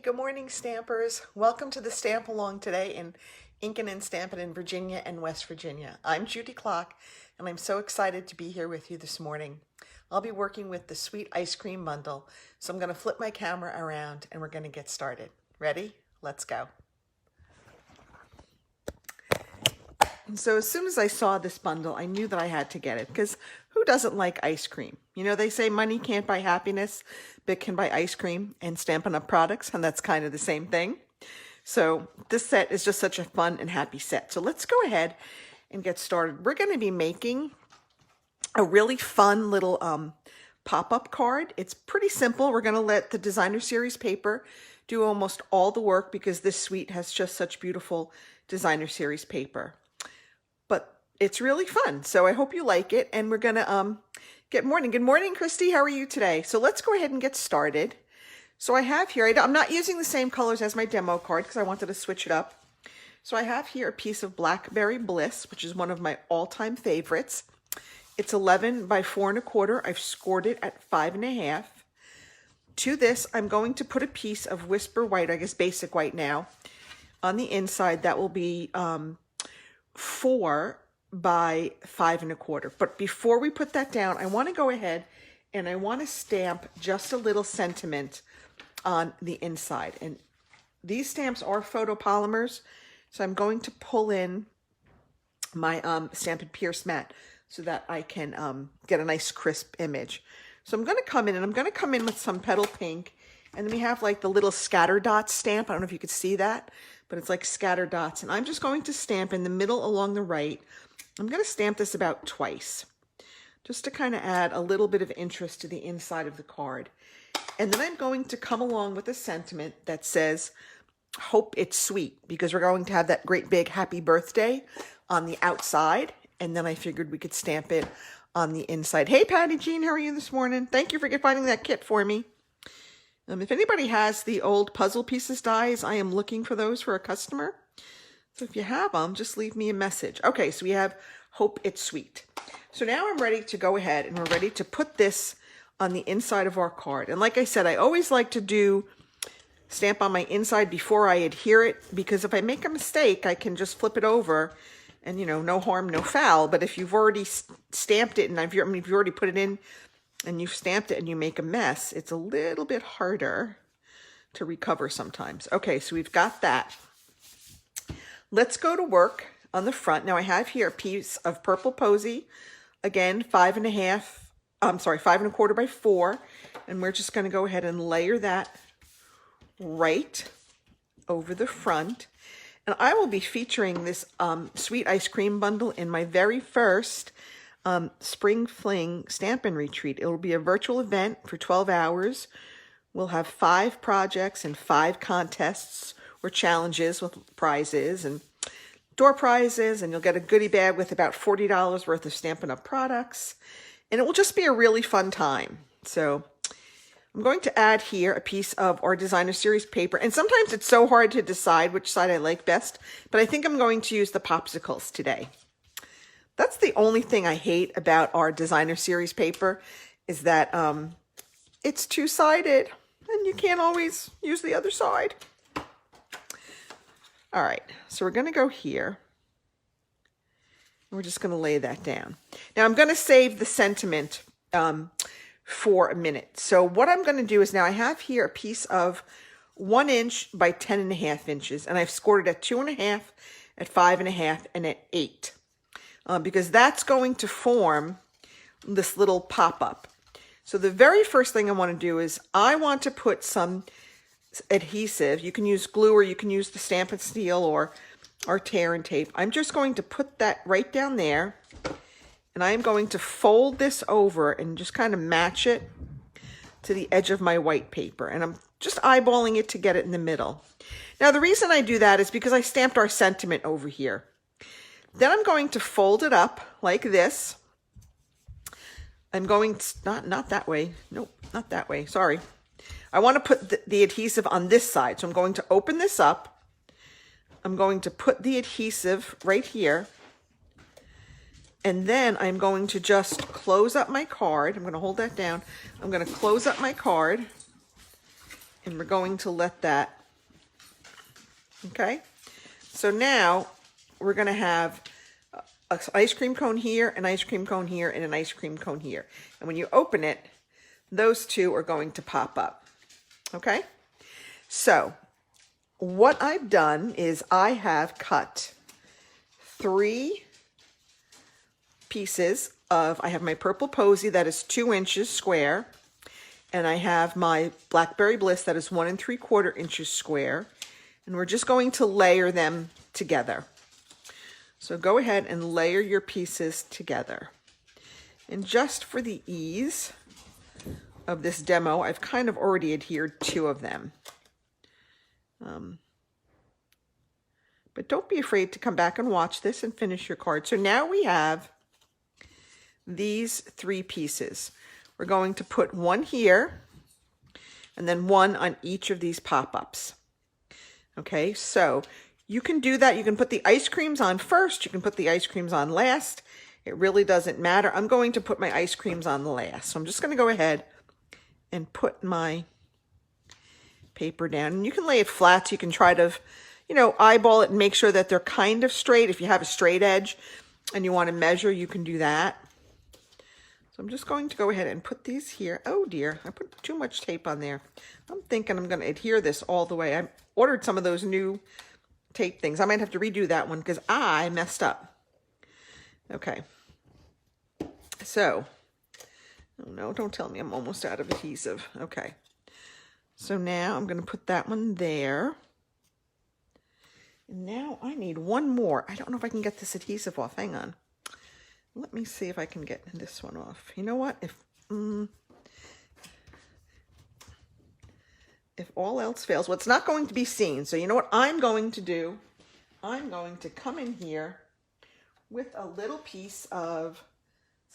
Good morning, Stampers. Welcome to the Stamp Along today in Inkin and Stampin' in Virginia and West Virginia. I'm Judy Klock, and I'm so excited to be here with you this morning. I'll be working with the Sweet Ice Cream Bundle, so I'm going to flip my camera around and we're going to get started. Ready? Let's go. And so as soon as I saw this bundle, I knew that I had to get it, because who doesn't like ice cream? You know, they say money can't buy happiness, but it can buy ice cream and Stampin' Up! Products, and that's kind of the same thing. So this set is just such a fun and happy set. So let's go ahead and get started. We're going to be making a really fun little pop-up card. It's pretty simple. We're going to let the designer series paper do almost all the work because this suite has just such beautiful designer series paper. But it's really fun, so I hope you like it, and we're gonna get morning. Good morning, Christy. How are you today? So let's go ahead and get started. So I have here, I'm not using the same colors as my demo card because I wanted to switch it up. So I have here a piece of Blackberry Bliss, which is one of my all-time favorites. It's 11 by 4 1/4. I've scored it at 5 1/2. To this, I'm going to put a piece of Whisper White, I guess basic white now, on the inside. That will be 4 by 5 1/4. But before we put that down, I want to go ahead and I want to stamp just a little sentiment on the inside. And these stamps are photopolymers, so I'm going to pull in my Stampin' Pierce mat so that I can get a nice crisp image. So I'm going to come in, and I'm going to come in with some petal pink, and then we have like the little scatter dot stamp. I don't know if you could see that, but it's like scatter dots. And I'm just going to stamp in the middle along the right. I'm going to stamp this about twice, just to kind of add a little bit of interest to the inside of the card. And then I'm going to come along with a sentiment that says, hope it's sweet, because we're going to have that great big happy birthday on the outside. And then I figured we could stamp it on the inside. Hey, Patty Jean, how are you this morning? Thank you for finding that kit for me. If anybody has the old puzzle pieces dies, I am looking for those for a customer. So if you have them, just leave me a message. Okay, so we have Hope It's Sweet. So now I'm ready to go ahead, and we're ready to put this on the inside of our card. And like I said, I always like to do stamp on my inside before I adhere it, because if I make a mistake, I can just flip it over and, you know, no harm, no foul. But if you've already stamped it, and if you've already put it in and you've stamped it and you make a mess, it's a little bit harder to recover sometimes. Okay, so we've got that. Let's go to work on the front. Now I have here a piece of Purple Posy, again 5 1/4 by 4, and we're just going to go ahead and layer that right over the front. And I will be featuring this Sweet Ice Cream Bundle in my very first Spring Fling Stampin' Retreat. It will be a virtual event for 12 hours. We'll have 5 projects and 5 contests or challenges with prizes and door prizes, and you'll get a goodie bag with about $40 worth of Stampin' Up! Products. And it will just be a really fun time. So I'm going to add here a piece of our designer series paper. And sometimes it's so hard to decide which side I like best, but I think I'm going to use the popsicles today. That's the only thing I hate about our designer series paper, is that it's two-sided and you can't always use the other side. All right, so we're going to go here. We're just going to lay that down. Now I'm going to save the sentiment for a minute. So what I'm going to do is, now I have here a piece of 1 inch by 10 1/2 inches, and I've scored it at 2 1/2, at 5 1/2, and at 8, because that's going to form this little pop-up. So the very first thing I want to do is I want to put some adhesive. You can use glue, or you can use the Stampin' Steel or tear and tape. I'm just going to put that right down there, and I am going to fold this over and just kind of match it to the edge of my white paper, and I'm just eyeballing it to get it in the middle. Now the reason I do that is because I stamped our sentiment over here. Then I'm going to fold it up like this. I'm going to, not that way, nope, not that way, sorry. I want to put the adhesive on this side. So I'm going to open this up. I'm going to put the adhesive right here. And then I'm going to just close up my card. I'm going to hold that down. I'm going to close up my card. And we're going to let that, okay? So now we're gonna have an ice cream cone here, an ice cream cone here, and an ice cream cone here. And when you open it, those two are going to pop up, okay? So what I've done is I have cut 3 pieces of, I have my purple posy that is 2 inches square, and I have my Blackberry Bliss that is 1 3/4 inches square, and we're just going to layer them together. So go ahead and layer your pieces together. And just for the ease of this demo, I've kind of already adhered 2 of them. But don't be afraid to come back and watch this and finish your card. So now we have these 3 pieces. We're going to put 1 here and then 1 on each of these pop-ups. Okay, so you can do that. You can put the ice creams on first. You can put the ice creams on last. It really doesn't matter. I'm going to put my ice creams on last. So I'm just going to go ahead and put my paper down. And you can lay it flat. So you can try to, you know, eyeball it and make sure that they're kind of straight. If you have a straight edge and you want to measure, you can do that. So I'm just going to go ahead and put these here. Oh dear, I put too much tape on there. I'm thinking I'm going to adhere this all the way. I ordered some of those new tape things. I might have to redo that one because I messed up. Okay. So, oh no, don't tell me I'm almost out of adhesive. Okay. So now I'm going to put that one there. And now I need 1 more. I don't know if I can get this adhesive off. Hang on. Let me see if I can get this one off. You know what? If all else fails, well, it's not going to be seen. So you know what I'm going to do? I'm going to come in here with a little piece of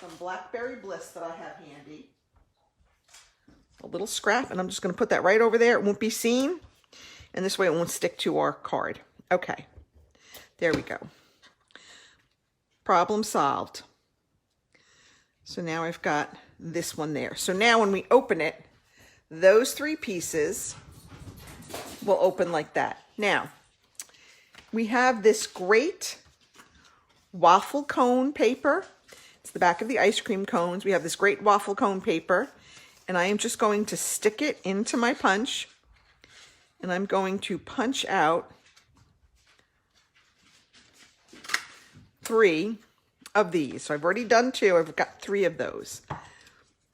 some Blackberry Bliss that I have handy. A little scrap, and I'm just going to put that right over there. It won't be seen, and this way it won't stick to our card. Okay, there we go. Problem solved. So now I've got this one there. So now when we open it, those 3 pieces will open like that. Now, we have this great waffle cone paper. It's the back of the ice cream cones. We have this great waffle cone paper, and I am just going to stick it into my punch, and I'm going to punch out 3 of these. So I've already done 2. I've got 3 of those.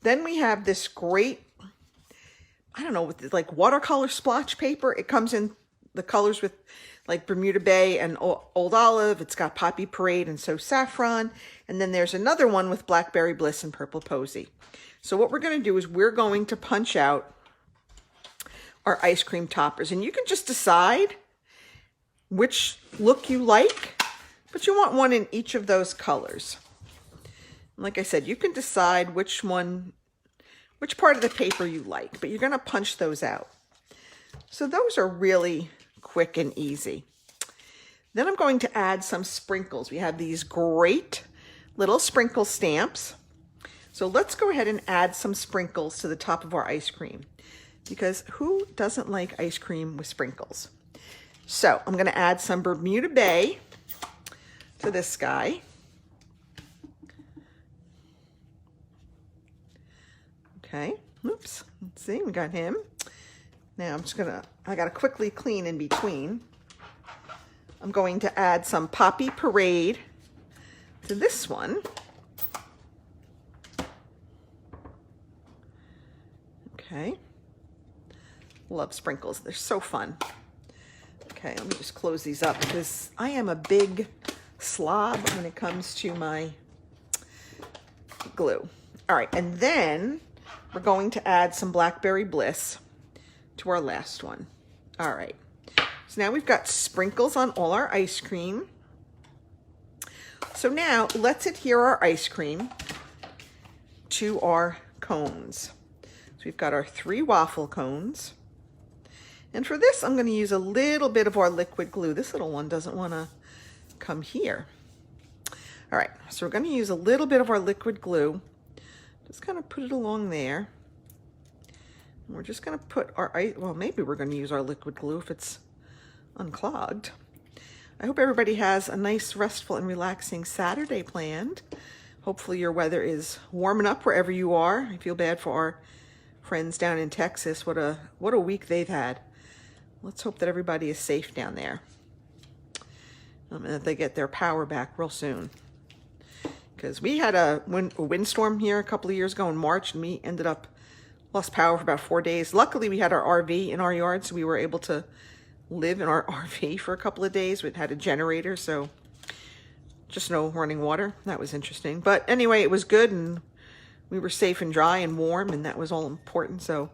Then we have this great, I don't know, with like watercolor splotch paper. It comes in the colors with like Bermuda Bay and Old Olive. It's got Poppy Parade and So Saffron. And then there's another one with Blackberry Bliss and Purple Posy. So what we're going to do is we're going to punch out our ice cream toppers. And you can just decide which look you like, but you want 1 in each of those colors. Like I said, you can decide which part of the paper you like, but you're going to punch those out. So those are really quick and easy. Then I'm going to add some sprinkles. We have these great little sprinkle stamps. So let's go ahead and add some sprinkles to the top of our ice cream, because who doesn't like ice cream with sprinkles? So I'm going to add some Bermuda Bay to this guy. Okay, oops, let's see, we got him. Now I'm just gonna, I gotta quickly clean in between. I'm going to add some Poppy Parade to this one. Okay, love sprinkles, they're so fun. Okay, let me just close these up because I am a big slob when it comes to my glue. All right, and then we're going to add some Blackberry Bliss to our last one. All right, so now we've got sprinkles on all our ice cream. So now let's adhere our ice cream to our cones. So we've got our 3 waffle cones. And for this, I'm going to use a little bit of our liquid glue. This little one doesn't want to come here. All right, so we're going to use a little bit of our liquid glue. Just kind of put it along there. We're just going to put our ice, well, maybe we're going to use our liquid glue if it's unclogged. I hope everybody has a nice, restful, and relaxing Saturday planned. Hopefully your weather is warming up wherever you are. I feel bad for our friends down in Texas. What a week they've had. Let's hope that everybody is safe down there. And that they get their power back real soon. Because we had a windstorm here a couple of years ago in March, and we ended up lost power for about 4 days. Luckily, we had our RV in our yard, so we were able to live in our RV for a couple of days. We had a generator, so just no running water. That was interesting. But anyway, it was good, and we were safe and dry and warm, and that was all important. So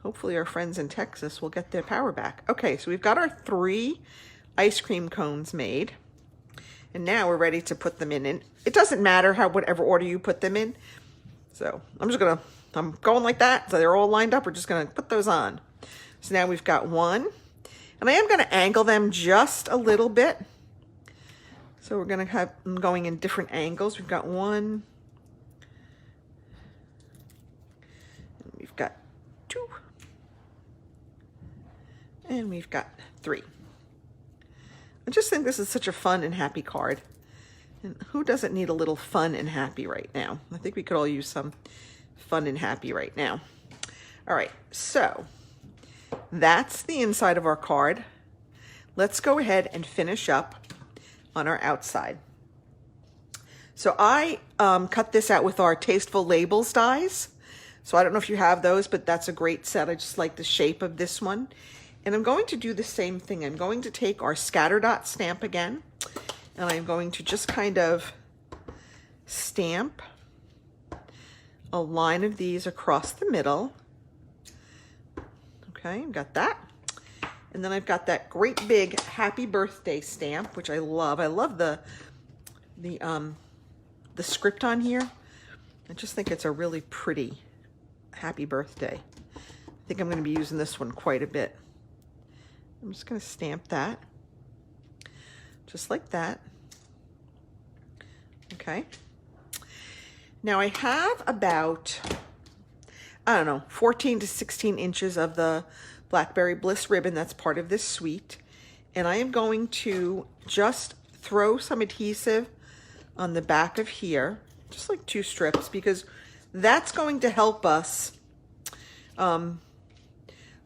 hopefully our friends in Texas will get their power back. Okay, so we've got our 3 ice cream cones made, and now we're ready to put them in. And it doesn't matter whatever order you put them in. So I'm going like that. So they're all lined up. We're just gonna put those on. So now we've got 1. And I am going to angle them just a little bit. So we're going to have them going in different angles. We've got 1. And we've got 2. And we've got 3. I just think this is such a fun and happy card. And who doesn't need a little fun and happy right now? I think we could all use some fun and happy right now. All right, so that's the inside of our card. Let's go ahead and finish up on our outside. So I cut this out with our Tasteful Labels dies. So I don't know if you have those, but that's a great set. I just like the shape of this one. And I'm going to do the same thing. I'm going to take our scatter dot stamp again, and I'm going to just kind of stamp a line of these across the middle. Okay, I've got that. And then I've got that great big happy birthday stamp, which I love. I love the script on here. I just think it's a really pretty happy birthday. I think I'm going to be using this one quite a bit. I'm just going to stamp that. Just like that. Okay. Now I have about, I don't know, 14 to 16 inches of the Blackberry Bliss ribbon that's part of this suite. And I am going to just throw some adhesive on the back of here, just like 2 strips, because that's going to help us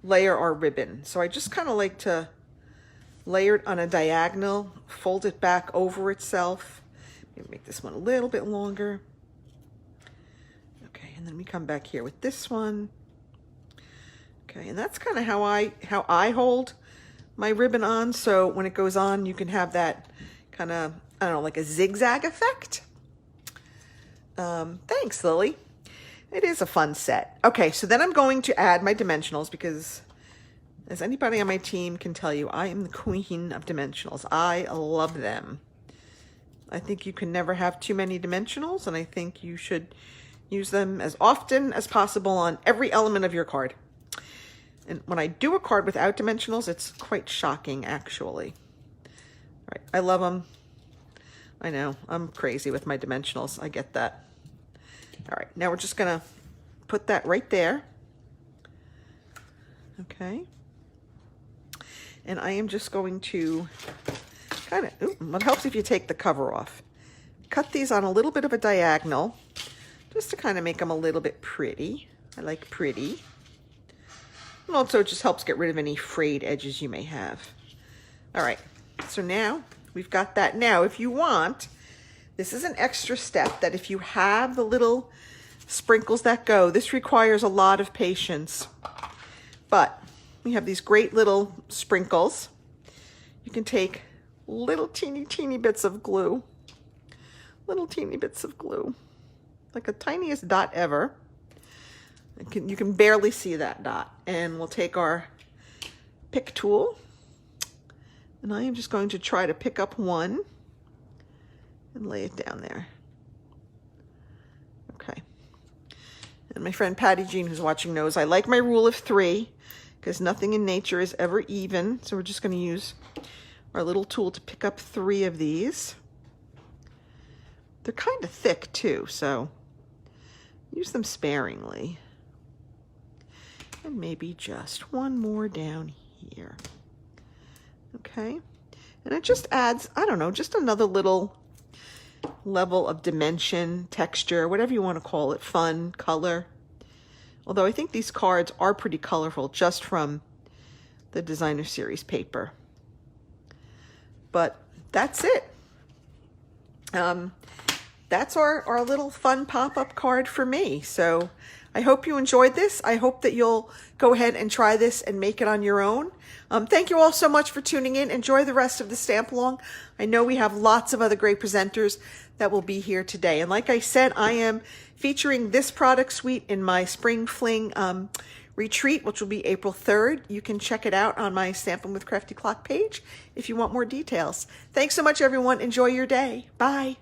layer our ribbon. So I just kind of like to layer it on a diagonal, fold it back over itself. Maybe make this one a little bit longer. Okay, and then we come back here with this one. Okay, and that's kind of how I hold my ribbon on. So when it goes on, you can have that kind of, I don't know, like a zigzag effect. Thanks, Lily. It is a fun set. Okay, so then I'm going to add my dimensionals because, as anybody on my team can tell you, I am the queen of dimensionals. I love them. I think you can never have too many dimensionals, and I think you should use them as often as possible on every element of your card. And when I do a card without dimensionals, it's quite shocking, actually. All right, I love them. I know, I'm crazy with my dimensionals. I get that. All right, now we're just gonna put that right there. Okay. And I am just going to kind of, it helps if you take the cover off. Cut these on a little bit of a diagonal, just to kind of make them a little bit pretty. I like pretty. And also it just helps get rid of any frayed edges you may have. All right, so now we've got that. Now, if you want, this is an extra step that if you have the little sprinkles that go, this requires a lot of patience. But we have these great little sprinkles. You can take little teeny bits of glue, little teeny bits of glue, like the tiniest dot ever. You can barely see that dot. And we'll take our pick tool, and I am just going to try to pick up one and lay it down there. Okay. And my friend Patty Jean, who's watching, knows I like my rule of 3 because nothing in nature is ever even. So we're just going to use our little tool to pick up 3 of these. They're kind of thick too, so use them sparingly. And maybe just one more down here. Okay. And it just adds, I don't know, just another little level of dimension, texture, whatever you want to call it, fun, color. Although I think these cards are pretty colorful just from the designer series paper. But that's it. That's our little fun pop-up card for me. So I hope you enjoyed this. I hope that you'll go ahead and try this and make it on your own. Thank you all so much for tuning in. Enjoy the rest of the stamp along. I know we have lots of other great presenters that will be here today. And like I said, I am featuring this product suite in my Spring Fling retreat, which will be April 3rd. You can check it out on my Stampin' with Crafty Klock page if you want more details. Thanks so much, everyone. Enjoy your day. Bye.